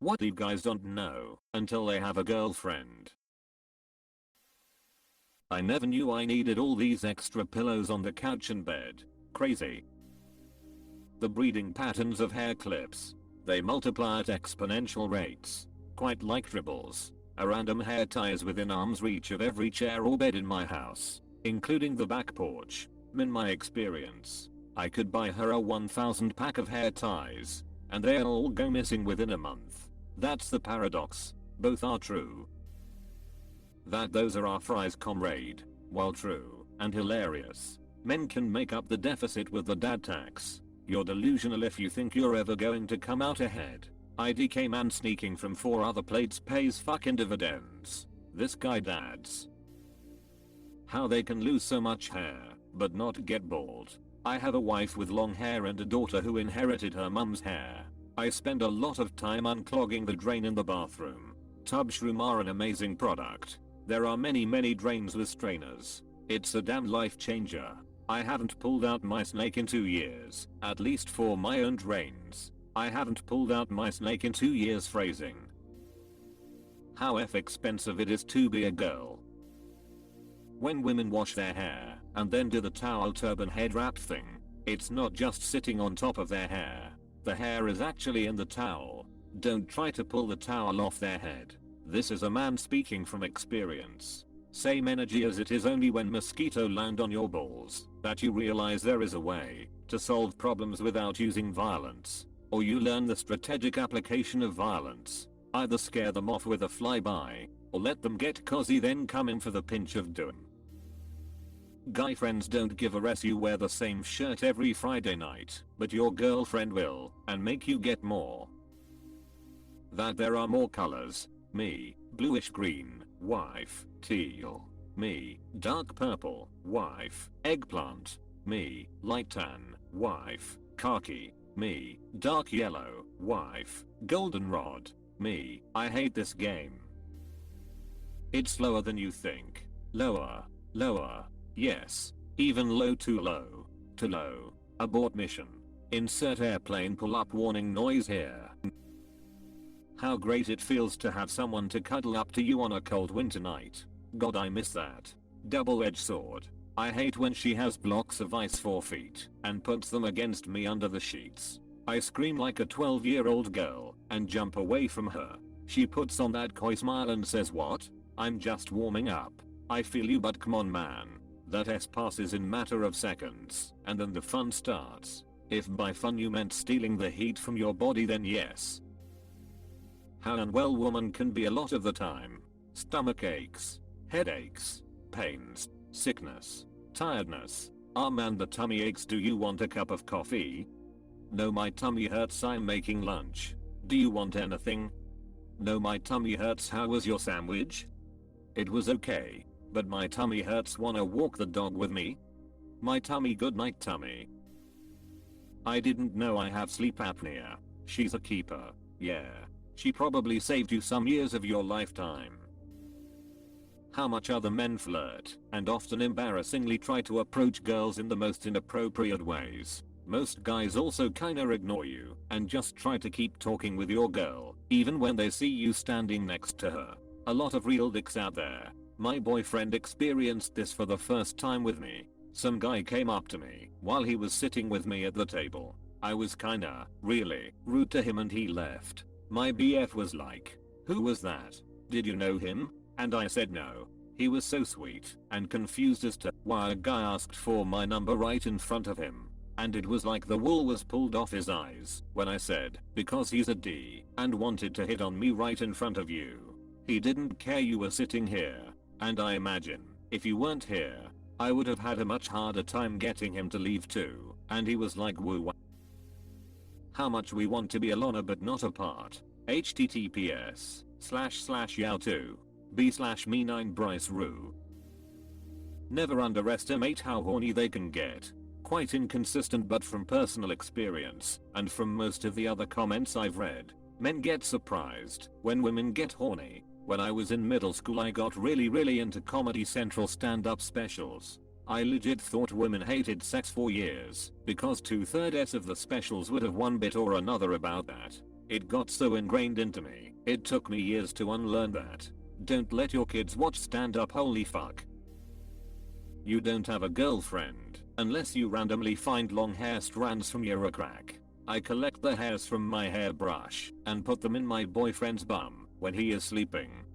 What you guys don't know until they have a girlfriend. I never knew I needed all these extra pillows on the couch and bed. Crazy. The breeding patterns of hair clips. They multiply at exponential rates. Quite like dribbles. A random hair tie is within arm's reach of every chair or bed in my house, including the back porch. In my experience, I could buy her a 1,000 pack of hair ties, and they'll all go missing within a month. That's the paradox. Both are true. That those are our fries, comrade. While true and hilarious, men can make up the deficit with the dad tax. You're delusional if you think you're ever going to come out ahead. IDK man sneaking from 4 other plates pays fucking dividends. This guy dads. How they can lose so much hair, but not get bald. I have a wife with long hair and a daughter who inherited her mum's hair. I spend a lot of time unclogging the drain in the bathroom. Tub shroom are an amazing product. There are many drains with strainers. It's a damn life changer. I haven't pulled out my snake in 2 years, at least for my own drains. I haven't pulled out my snake in 2 years. Phrasing. How expensive it is to be a girl. When women wash their hair and then do the towel turban head wrap thing, it's not just sitting on top of their hair. The hair is actually in the towel. Don't try to pull the towel off their head. This is a man speaking from experience. Same energy as it is only when mosquito land on your balls that you realize there is a way to solve problems without using violence. Or you learn the strategic application of violence. Either scare them off with a flyby, or let them get cozy then come in for the pinch of doom. Guy friends don't give a rest you wear the same shirt every Friday night, but your girlfriend will, and make you get more. That there are more colors. Me, bluish green, wife, teal. Me, dark purple, wife, eggplant. Me, light tan, wife, khaki. Me, dark yellow, wife, goldenrod. Me, I hate this game. It's slower than you think. Lower, lower, yes, even low to low, to low. Abort mission. Insert airplane pull-up warning noise here. How great it feels to have someone to cuddle up to you on a cold winter night. God, I miss that. Double-edged sword. I hate when she has blocks of ice 4 feet and puts them against me under the sheets. I scream like a 12-year-old girl and jump away from her. She puts on that coy smile and says, "What? I'm just warming up." I feel you, but come on man. That S passes in matter of seconds and then the fun starts. If by fun you meant stealing the heat from your body, then yes. How unwell woman can be a lot of the time. Stomach aches, headaches, pains, sickness, tiredness. Ah man, the tummy aches. Do you want a cup of coffee? No, my tummy hurts, I'm making lunch. Do you want anything? No, my tummy hurts. How was your sandwich? It was okay, but my tummy hurts. Wanna walk the dog with me? My tummy. Good night tummy. I didn't know I have sleep apnea. She's a keeper. Yeah. She probably saved you some years of your lifetime. How much other men flirt and often embarrassingly try to approach girls in the most inappropriate ways. Most guys also kinda ignore you and just try to keep talking with your girl even when they see you standing next to her. A lot of real dicks out there. My boyfriend experienced this for the first time with me. Some guy came up to me while he was sitting with me at the table. I was kinda, really, rude to him and he left. My BF was like, "Who was that? Did you know him?" And I said no. He was so sweet and confused as to why a guy asked for my number right in front of him. And it was like the wool was pulled off his eyes when I said, "Because he's a D and wanted to hit on me right in front of you. He didn't care you were sitting here." And I imagine, if you weren't here, I would have had a much harder time getting him to leave too. And he was like, "Woo. How much we want to be alone but not apart." https://yao2b/me9 Bryce Rue. Never underestimate how horny they can get. Quite inconsistent, but from personal experience and from most of the other comments I've read, men get surprised when women get horny. When I was in middle school I got really into Comedy Central stand-up specials. I legit thought women hated sex for years because 2/3 of the specials would have one bit or another about that. It got so ingrained into me, it took me years to unlearn that. Don't let your kids watch stand up, holy fuck. You don't have a girlfriend unless you randomly find long hair strands from your crack. I collect the hairs from my hairbrush and put them in my boyfriend's bum when he is sleeping.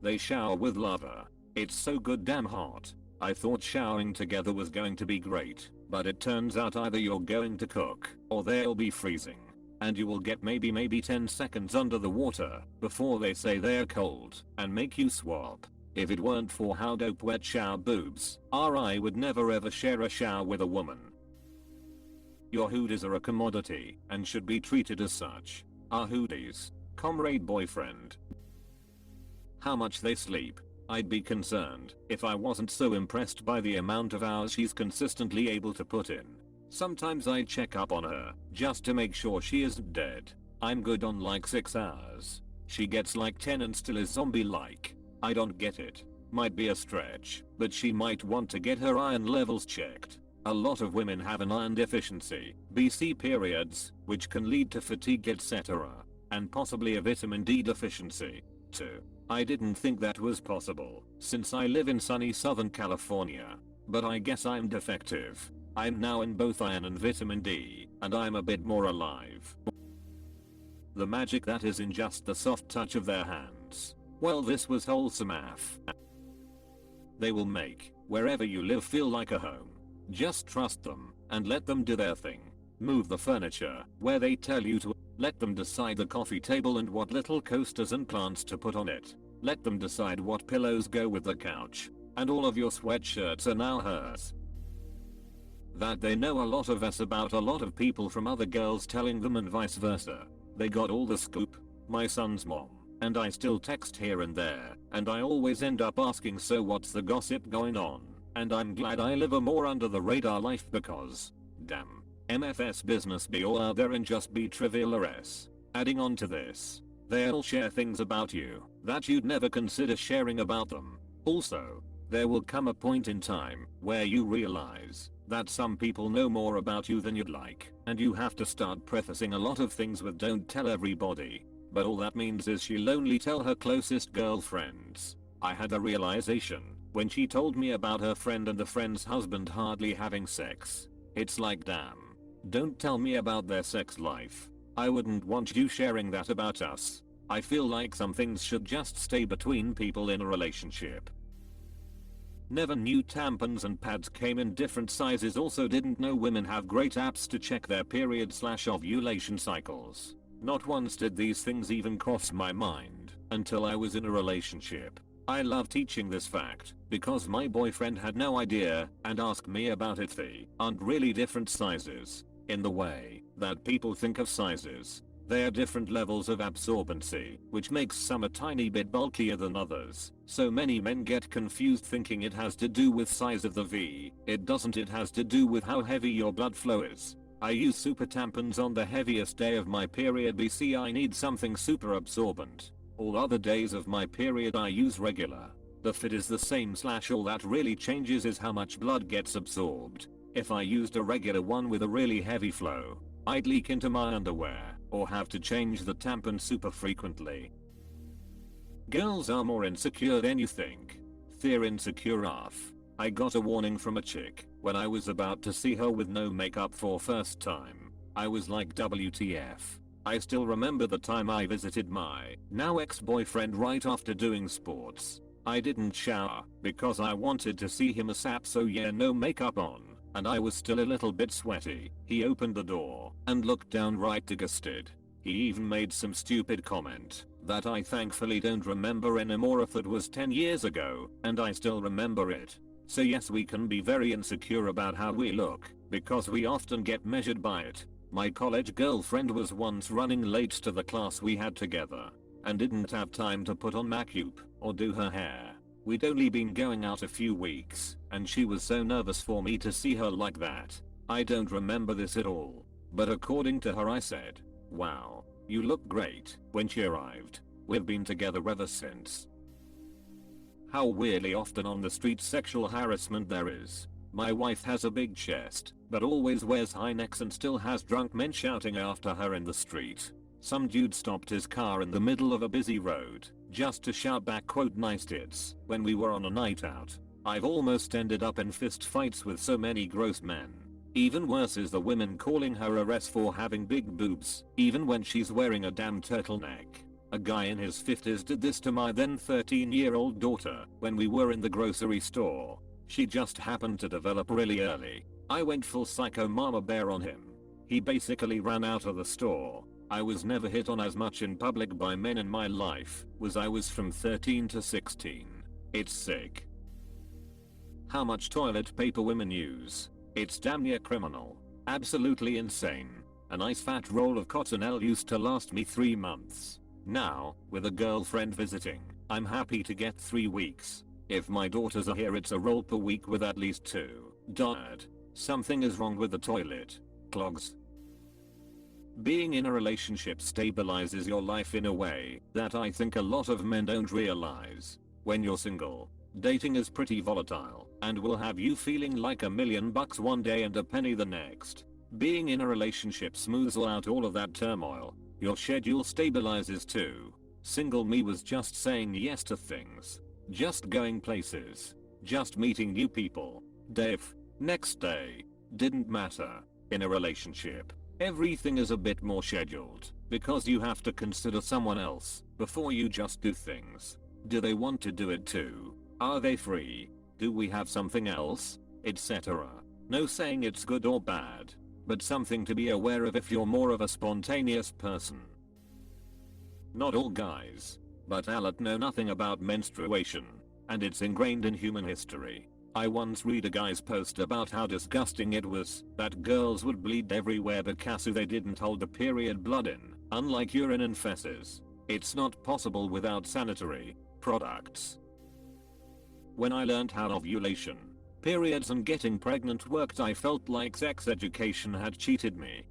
They shower with lava. It's so good damn hot. I thought showering together was going to be great, but it turns out either you're going to cook or they'll be freezing. And you will get maybe 10 seconds under the water before they say they're cold and make you swap. If it weren't for how dope wet shower boobs are, I would never ever share a shower with a woman. Your hoodies are a commodity and should be treated as such. Our hoodies, comrade boyfriend. How much they sleep? I'd be concerned if I wasn't so impressed by the amount of hours she's consistently able to put in. Sometimes I check up on her just to make sure she isn't dead. I'm good on like 6 hours. She gets like 10 and still is zombie-like. I don't get it. Might be a stretch, but she might want to get her iron levels checked. A lot of women have an iron deficiency, BC periods, which can lead to fatigue etc. and possibly a vitamin D deficiency, too. I didn't think that was possible, since I live in sunny Southern California. But I guess I'm defective. I'm now in both iron and vitamin D, and I'm a bit more alive. The magic that is in just the soft touch of their hands. Well, this was wholesome AF. They will make wherever you live feel like a home. Just trust them and let them do their thing. Move the furniture where they tell you to. Let them decide the coffee table and what little coasters and plants to put on it. Let them decide what pillows go with the couch. And all of your sweatshirts are now hers. That they know a lot of us about a lot of people from other girls telling them and vice versa. They got all the scoop. My son's mom and I still text here and there, and I always end up asking, so what's the gossip going on? And I'm glad I live a more under the radar life because, damn, MFS business be all out there and just be trivial RS. Adding on to this, they'll share things about you that you'd never consider sharing about them. Also, there will come a point in time where you realize that some people know more about you than you'd like, and you have to start prefacing a lot of things with "don't tell everybody." But all that means is she'll only tell her closest girlfriends. I had a realization when she told me about her friend and the friend's husband hardly having sex. It's like, damn, don't tell me about their sex life. I wouldn't want you sharing that about us. I feel like some things should just stay between people in a relationship. Never knew tampons and pads came in different sizes. Also didn't know women have great apps to check their period/ovulation cycles. Not once did these things even cross my mind until I was in a relationship. I love teaching this fact because my boyfriend had no idea and asked me about it. They aren't really different sizes in the way that people think of sizes. They are different levels of absorbency, which makes some a tiny bit bulkier than others. So many men get confused thinking it has to do with size of the V. It doesn't. It has to do with how heavy your blood flow is. I use super tampons on the heaviest day of my period. BC I need something super absorbent. All other days of my period I use regular. The fit is the same / all that really changes is how much blood gets absorbed. If I used a regular one with a really heavy flow, I'd leak into my underwear or have to change the tampon super frequently. Girls are more insecure than you think. They're insecure AF. I got a warning from a chick when I was about to see her with no makeup for first time. I was like, WTF. I still remember the time I visited my now ex-boyfriend right after doing sports. I didn't shower because I wanted to see him ASAP, so yeah, no makeup on, and I was still a little bit sweaty. He opened the door and looked downright disgusted. He even made some stupid comment that I thankfully don't remember anymore if it was 10 years ago, and I still remember it. So yes, we can be very insecure about how we look because we often get measured by it. My college girlfriend was once running late to the class we had together and didn't have time to put on makeup or do her hair. We'd only been going out a few weeks and she was so nervous for me to see her like that. I don't remember this at all, but according to her I said, "Wow, you look great," when she arrived. We've been together ever since. How weirdly often on the street sexual harassment there is. My wife has a big chest, but always wears high necks and still has drunk men shouting after her in the street. Some dude stopped his car in the middle of a busy road, just to shout back quote nice tits, when we were on a night out. I've almost ended up in fist fights with so many gross men. Even worse is the women calling her a res for having big boobs, even when she's wearing a damn turtleneck. A guy in his 50s did this to my then 13-year-old daughter when we were in the grocery store. She just happened to develop really early. I went full psycho mama bear on him. He basically ran out of the store. I was never hit on as much in public by men in my life, I was from 13 to 16. It's sick. How much toilet paper women use. It's damn near criminal. Absolutely insane. A nice fat roll of cottonelle used to last me 3 months. Now, with a girlfriend visiting, I'm happy to get 3 weeks. If my daughters are here, it's a roll per week with at least 2. Dad, something is wrong with the toilet. Clogs. Being in a relationship stabilizes your life in a way that I think a lot of men don't realize. When you're single, dating is pretty volatile and will have you feeling like $1,000,000 one day and a penny the next. Being in a relationship smooths out all of that turmoil. Your schedule stabilizes too. Single me was just saying yes to things. Just going places. Just meeting new people. Dave, next day. Didn't matter. In a relationship, everything is a bit more scheduled because you have to consider someone else before you just do things. Do they want to do it too? Are they free? Do we have something else? Etc. No saying it's good or bad, but something to be aware of if you're more of a spontaneous person. Not all guys, but Alat know nothing about menstruation, and it's ingrained in human history. I once read a guy's post about how disgusting it was that girls would bleed everywhere because they didn't hold the period blood in, unlike urine and feces. It's not possible without sanitary products. When I learned how ovulation, periods and getting pregnant worked, I felt like sex education had cheated me.